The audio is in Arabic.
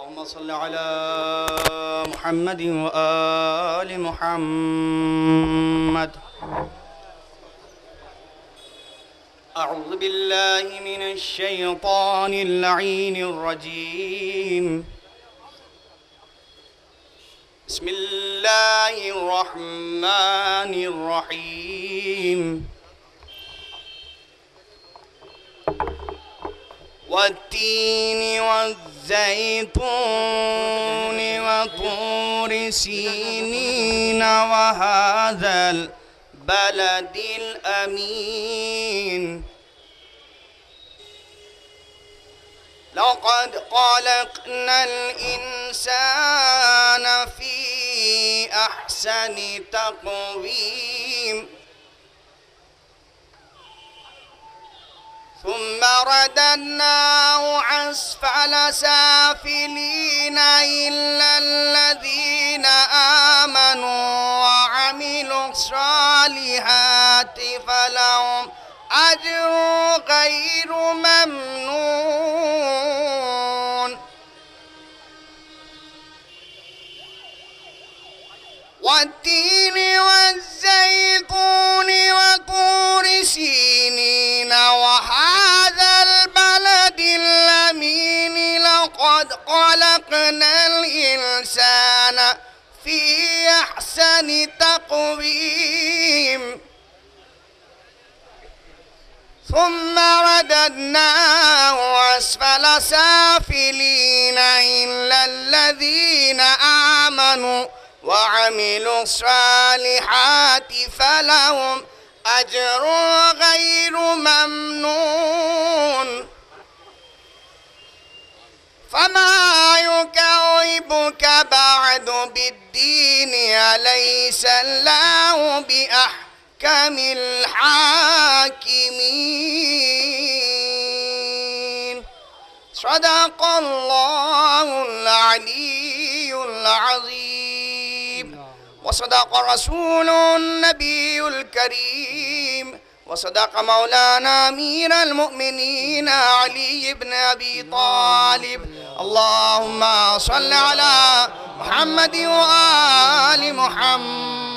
اللهم صل على محمد وآل محمد. أعوذ بالله من الشيطان اللعين الرجيم. بسم الله الرحمن الرحيم. والتين والزيتون وطور سينين وهذا البلد الأمين. لقد خلقنا الإنسان في أحسن تقويم ثم رددناه أسفل سافلين إلا الذين آمنوا وعملوا الصالحات فلهم أجر غير ممنون. والتين والزيتون وطور سينين وهذا البلد الأمين. لقد خلقنا الإنسان في أحسن تقويم ثم رددناه أسفل سافلين إلا الذين آمنوا وعملوا الصالحات فلهم أجر غير ممنون. فما يكذبك بعد بالدين أليس الله بأحكم الحاكمين. صدق الله العلي العظيم وصدق رسول النبي الكريم وصدق مولانا أمير المؤمنين علي بن أبي طالب. اللهم صل على محمد وآل محمد.